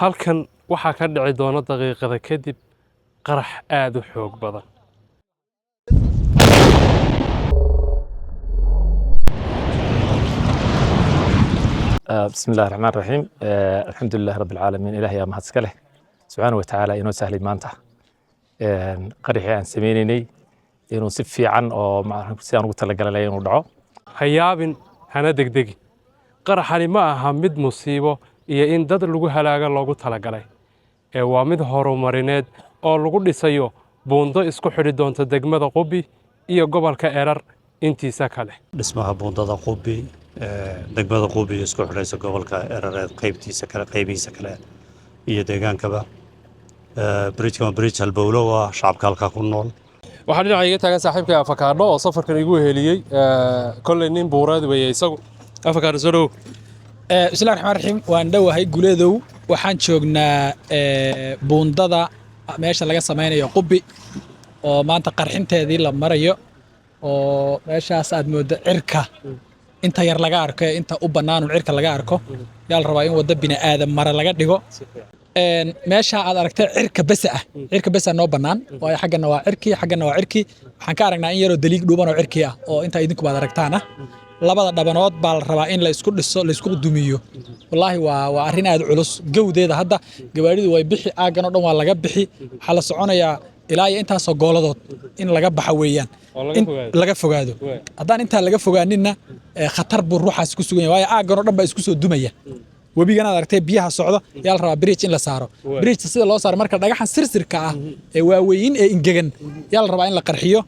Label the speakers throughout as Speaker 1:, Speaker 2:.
Speaker 1: halkan waxaa ka dhici doona daqiiqada kadib qarax aad u xoog badan.
Speaker 2: بسم الله الرحمن الرحيم الحمد لله رب العالمين إلهي يا مهد سكله سبحانه وتعالى إنه سهل مانته قريحي عن سمينيني إنه سفي عن أو مع سيان قلت لك على إنه دعاء
Speaker 1: hayaabin hana degdegin qaraxani ma aha mid musiibo iyo in dad lagu halaaga loogu talagalay ee waa mid horumarineed oo lagu dhisayo buundo isku xidhi doonta degmada Qubi iyo gobolka Erar intiisa kale.
Speaker 3: dhismaha buundada Qubi degmada Qubi isku xidhaysa gobolka Erar qaybtiisa kale iyo deegaankaba bridge halbowlo waa shacabka halka ku nool.
Speaker 1: waxaan dhinaca iga taagan saaxiibkay Afakaadho oo safarkan igu heliyay kolley nin buuraad weeye isagu. Afakaadho soo dhow.
Speaker 4: bismillaahir rahmaanir rahiim waan dhawahay guleedow waxaan joognaa buundada meesha laga samaynayo Qubi oo maanta qarxinteedii la marayo oo meeshaas aad moodo cirka inta yar laga arko inta u bannaan cirka laga arko yaa la rabaa in wada bini aadam mara laga dhigo meesha aad aragtay cirka basa noo bannaan waayo xaggana waa cirki waxaan ka aragnaa in yaroo daliig dhuuban oo cirki ah oo inta idinku baad aragtaan labada dhabanood baa la rabaa in la isku dhiso la isku dumiyo wallahi waa arrin aad culus gowdeeda hadda gawaaridu way bixi aagan oo dhan waa laga bixi waxa la soconayaa ilaa iyo intaasoo gooladood in laga baxa weeyaan in laga fogaado haddaan intaa laga fogaaninna khatar buu ruuxaas ku sugan yahay waayo aagan oo dhan baa isku soo dumaya webigan aad aragtay biyaha socdo yaa la rabaa bridge in la saaro bridge sida loo saaro marka dhagaxan sirsirka ah ee waaweyn ee ingegan yaa la rabaa in la qarxiyo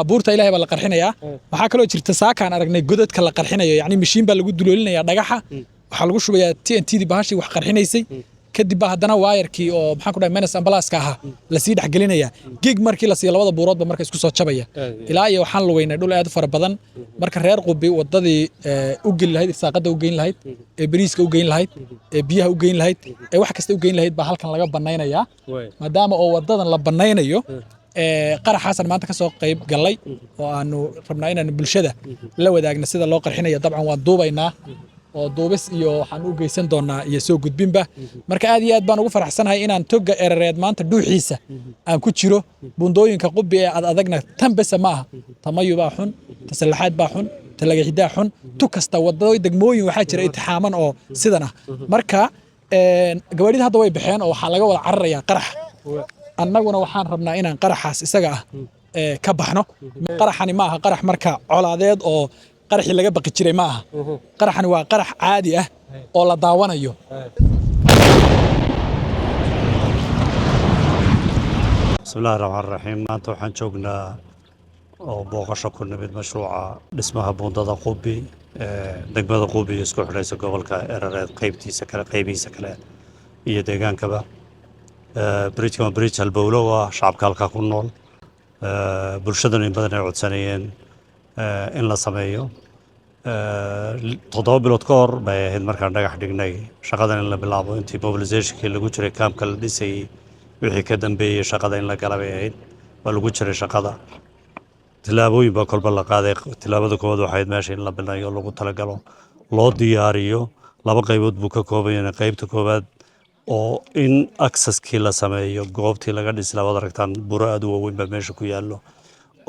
Speaker 4: buurta ilaahay baa la qarxinayaa waxaa kaloo jirta saakaan aragnay godadka la qarxinayo yacni mashiin baa lagu duloolinayaa dhagaxa waxaa lagu shubayaa TNT-dii bahashii wax qarxinaysay kadib baa haddana waayarkii oo maxaan ku dhahay menes ambalaaska ahaa lasii dhexgelinayaa gig markii la siiyo labada buuroodba marka isku soo jabaya ilaa iyo waxaan lugaynay dhul aad u fara badan marka reer Qubi wadadii u geli lahayd saaqada u geyn lahayd ee bariiska u geyn lahayd ee biyaha u geyn lahayd ee wax kasta u geyn lahayd baa halkan laga banaynayaa maadaama oo wadadan la banaynayo qaraxaasan maanta ka soo qayb galay oo aanu rabnaa inaan bulshada la wadaagno sida loo qarxinayo dabcan waan duubaynaa oo duubis iyo waxaan u geysan doonaa iyo soo gudbinba marka aad iyo aad baan ugu faraxsanahay inaan toga Erareed maanta dhuuxiisa aan ku jiro buundooyinka Qubi ee adagna tan bas ma aha tamayu baa xun tasallaxaad baa xun talaga hidaa xun tu kasta wadada degmooyin waxaa jira itixaaman oo sidan ah marka gawaarida hadda way baxeen oo waxa laga wada cararayaa qarax annaguna waxaan rabnaa inaan qaraxaas isaga ah ka baxno qaraxani ma aha qarax marka colaadeed oo qaraxii laga baqi jiray ma aha qaraxani waa qarax caadi ah oo la daawanayo
Speaker 3: bismillaahir rahmaanir rahiim maanta waxaan joognaa oo booqasho ku nimid mashruuca dhismaha buundada Qubi degmada Qubi isku xidhaysa gobolka Erar qaybtiisa kale iyo deegaankaba bridge halbowlo waa shacabka halka ku nool bulshadana in badan ay codsanayeen in la sameeyo 7 bilood ka hor bay ahayd markaan dhagax dhignay shaqadan in la bilaabo intii mobilizationkii lagu jiray kaamka la dhisay wixii ka dambeeyay shaqada in la gala bay ahayd waa lagu jiray shaqada tilaabooyin baa kolba la qaaday tilaabada koowaad waxay ahayd meesha in la bilayo lagu talagalo loo diyaariyo laba qaybood buu ka kooban yahay qaybta koowaad oo in accesskii la sameeyo goobtii laga dhisi lahaa aragtaan buro aad u waaweyn baa meesha ku yaallo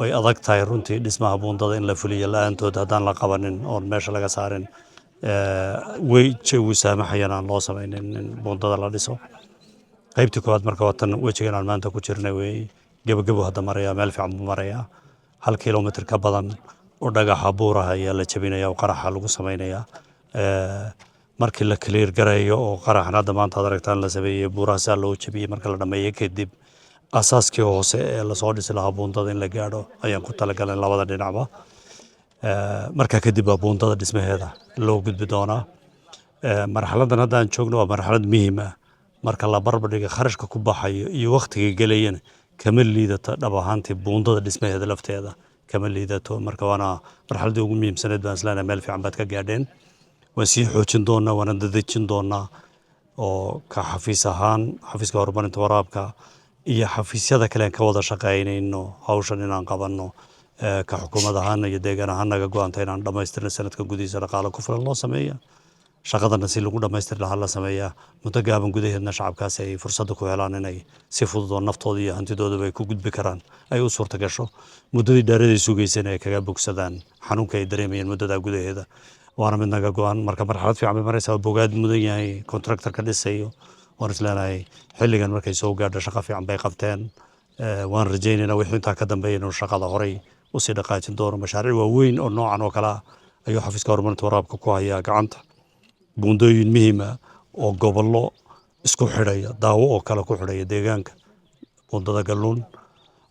Speaker 3: way adag tahay runtii dhismaha buundada in la fuliyo la'aantood haddaan la qabanin oon meesha laga saarin way jawi saamaxayaan aan loo samaynin in buundada la dhiso qaybtii koowaad marka watan wejigan aan maanta ku jirnay way gabagabo hadda maraya meel fiican buu marayaa 1 kilomitir ka badan oo dhagaxa buuraha ayaa la jabinayaa oo qaraxa lagu samaynayaa markii la clear gareeyo oo qaraxna hadda maanta aad aragtaan la sameeyay buuraha saa loo jabiyay marka la dhameeyo kadib asaaskii hoose ee la soo dhisi lahaa buundada in la gaadho ayaan ku talagalay labada dhinacba marka kadib baa buundada dhismaheeda loo gudbi doonaa marxaladan hadda aan joogno waa marxalad muhiim ah marka la barbardhigo kharashka ku baxayo iyo waqtiga galayana kama liidato dhab ahaantii buundada dhismaheeda lafteeda kama liidato marka waana marxaladii ugu muhiimsaneed baan islaana meel fiican baad ka gaadheen waan sii xoojin doonaa waana dadejin doonaa oo ka xafiis ahaan xafiiska horumarinta waraabka iyo xafiisyada kale aan ka wada shaqaynayno hawshan inaan qabanno ka xukuumad ahaan iyo deegaan ahaan naga go'aanta inaan dhamaystirno sanadka gudihiisa dhaqaale ku filan loo sameeyo shaqadana si lagu dhamaystir lahaa la sameeyaa muddo gaaban gudaheedna shacabkaasi ay fursadda ku helaan inay si fudud oo naftooda iyo hantidoodaba ay ku gudbi karaan ay u suurta gasho muddadii dhaaraday sugaysana ay kaga bogsadaan xanuunka ay dareemayeen muddadaa gudaheeda waana mid naga go-an marka marxalad fiican bay maraysaa bogaad mudan yahay contractorka dhisayo waan isleenahay xilligan markay soo gaadho shaqo fiican bay qabteen waan rajaynaynaa wixii intaa ka dambeeya inuu shaqada horay usii dhaqaajin doono mashaariic waaweyn oo noocan oo kale ah ayuu xafiiska horumarinta waraabka ku hayaa gacanta buundooyin muhiima oo gobollo isku xidhaya daawo oo kale ku xidhaya deegaanka buundada galluun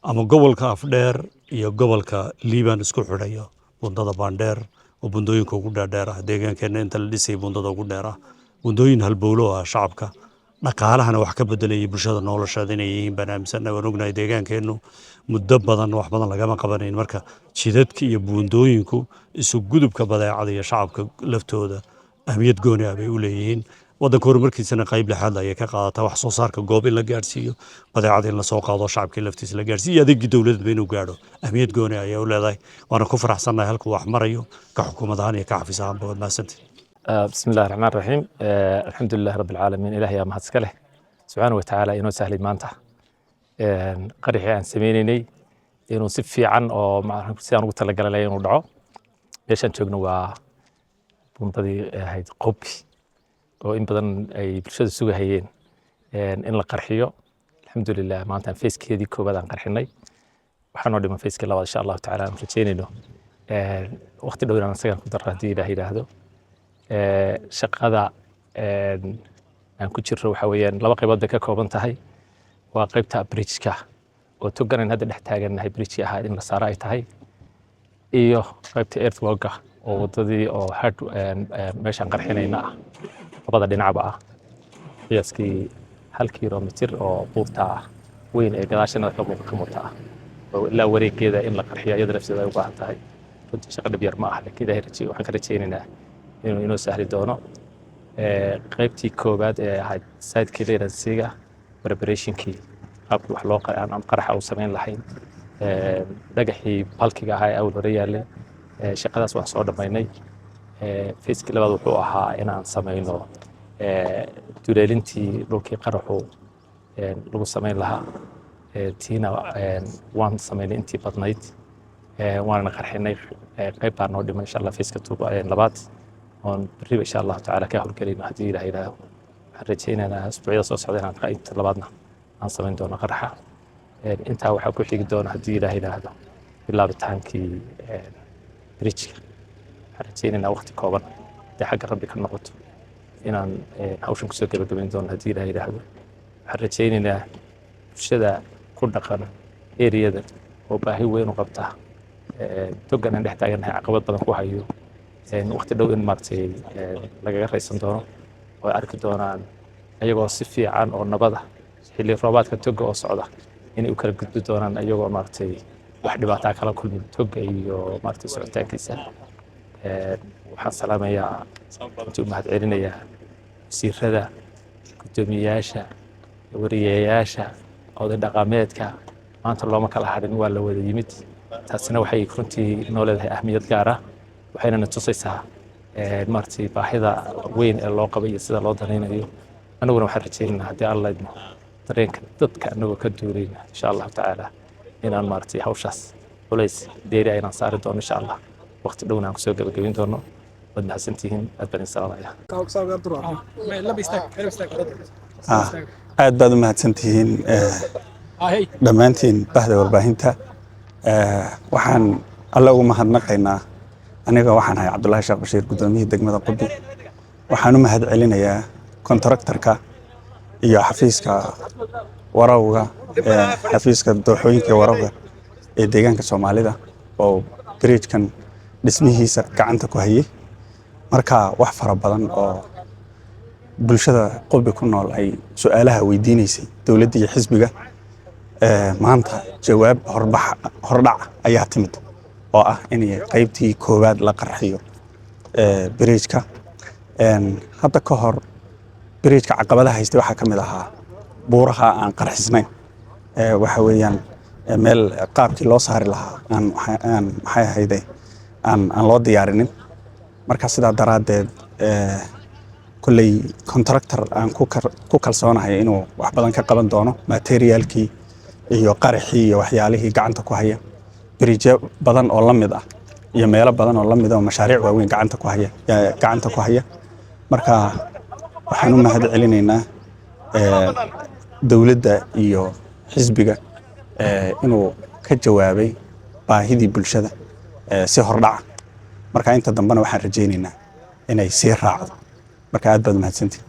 Speaker 3: ama gobolka afdheer iyo gobolka liibaan isku xidhaya buundada baandheer oo buundooyinka ugu dhaadheer ah deegaankeenna inta la dhisay buundada ugu dheer ah buundooyin halbowlo ah shacabka dhaqaalahana wax ka bedelayay bulshada nolosheeda inay yihiin barnaamijsanna waan ognahay deegaankeennu muddo badan wax badan lagama qabanayn marka jidadka iyo buundooyinku isu gudubka badeecada iyo shacabka laftooda ahmiyad gooni ah bay u leeyihiin waddanka horumarkiisana qayb lixaad ayay ka qaadataa wax soo saarka goob in la gaadhsiiyo badeecada in la soo qaado shacabkii laftiisa la gaadhsiiyo iyo adeegii dowladda inuu gaadho ahmiyad gooni ayay u leedahay waana ku faraxsannahay halkuu wax marayo ka xukuumad ahaan iyo ka xafiis ahaanba waad mahadsantihin
Speaker 2: بسم الله الرحمن الرحيم الحمد لله رب العالمين إلهي يا مهد سكله سبحانه وتعالى إنه سهل مانته قريح عن سميني إنه سفي عن أو مع سيان قلت لك على إنه دعو ليش أنت جنوا بنتدي هاي قبي وإن بدن أي برشة السوق هيين إن القرحية الحمد لله مانته فيس كذي كوبا عن قرحناي وحنودي من فيس كلا إن شاء الله تعالى مفرشين إنه وقت دورنا نسيان كنت ردي إلهي هذا shaqada aan ku jirro waxa weeyaan laba qaybood ka kooban tahay waa qaybta bridge-ka oo toganan hadda dhex taagannahay bridge-ka ahaa in la saaro ay tahay iyo qaybta earthwork-ka oo wadadii oo hard meeshaan qarxinayna ah labada dhinacba ah qiyaaskii 1 kiiloomitir oo buurta ah weyn ee gadaashana ka muuqata ah oo ilaa wareegeeda in la qarxiyo iyada lafteeda ay u baahan tahay runtii shaqo dhib yar ma ah laakiin waxaan ka rajaynaynaa inuu sahli doono qaybtii koobaad ee ahayd site clearance-ga preparationkii qaabkii wax loo qaraxa u samayn lahayn dhagaxii balkiga ahaa ee awal hore yaallay shaqadaas waan soo dhammaynay feeskii labaad wuxuu ahaa inaan samayno duleelintii dhulkii qaraxu lagu samayn lahaa tiina waan samaynay intii badnayd waana qarxinay qayb baa noo dhimay insha allah feeska labaad on بريب إن شاء الله تعالى كهول كريم هدي له إلى حرجينا أسبوعية صوص عدنا قائمة لبعضنا عن صمين دون قرحة أنت هو حكوا حق دون هدي له إلى هذا بالله بتحنكي بريتش حرجينا وقت كوبر ده حق ربك النقط إن هوشم كسوك بقبين دون هدي له إلى هذا حرجينا شذا كل قرن إيريا وباهي وين وقبتها توقعنا نحتاجنا عقبات بدن كوهايو waqti dhow in maartay lagaga raysan doono oo arki doonaan ayagoo si fiican oo nabada xilli roobaadka toga oo socda inay u kala gudbi doonaan ayagoo maartay wax dhibaato kala kulmin toga iyo maartay socodkiisa waxaan salaamayaa intuu mahad celinayaa wasiirada gudoomiyayaasha wariyeyaasha oday dhaqameedka maanta looma kala hadhin waa la wada yimid taasina waxay runtii noo leedahay ahmiyad gaar ah waxayna na tusaysaa maartay baahida weyn ee loo qabay iyo sida loo danaynayo anaguna waxaan rajaynaynaa haddii alla idmo dareenka dadka anagoo ka duulayna insha allahu tacaala inaan maartay hawshaas culays dheeri aynaan saari doono insha allah waqti dhowna aan kusoo gabagabayn doono waad mahadsantihiin aad baan idin salaamaya
Speaker 5: aad baad u mahadsantihiin dhammaantiin bahda warbaahinta waxaan alla ugu mahadnaqaynaa aniga waxaan ahay cabdullaahi sheekh bashiir gudoomiyihii degmada Qubbi waxaan u mahad celinayaa kontraktarka iyo xafiiska warawga xafiiska dooxooyinka warawga ee deegaanka Soomaalida oo bridge-kan dhismihiisa gacanta ku hayay marka wax fara badan oo bulshada Qubbi ku nool ay su'aalaha weydiinaysay dawladda iyo xisbiga maanta jawaab hordhac ayaa timid oo ah in qaybtii koowaad la qarxiyo bridge-ka hadda ka hor bridge-ka caqabadaha haystay waxa kamid ahaa buuraha aan qarxisnayn waxa weeyaan meel qaabkii loo saari lahaa aan maxay ahayd aan loo diyaarinin marka sidaa daraadeed kulley contractor aan ku kalsoonahay inuu wax badan ka qaban doono materialkii iyo qaraxii iyo waxyaalihii gacanta ku haya biriije badan oo la mid ah iyo meelo badan oo la mid ah oo mashaariic waaweyn gacanta ku haya marka waxaan u mahad celinaynaa dowladda iyo xisbiga inuu ka jawaabay baahidii bulshada si hordhaca marka inta dambena waxaan rajaynaynaa inay sii raacdo marka aad baad mahadsantihiin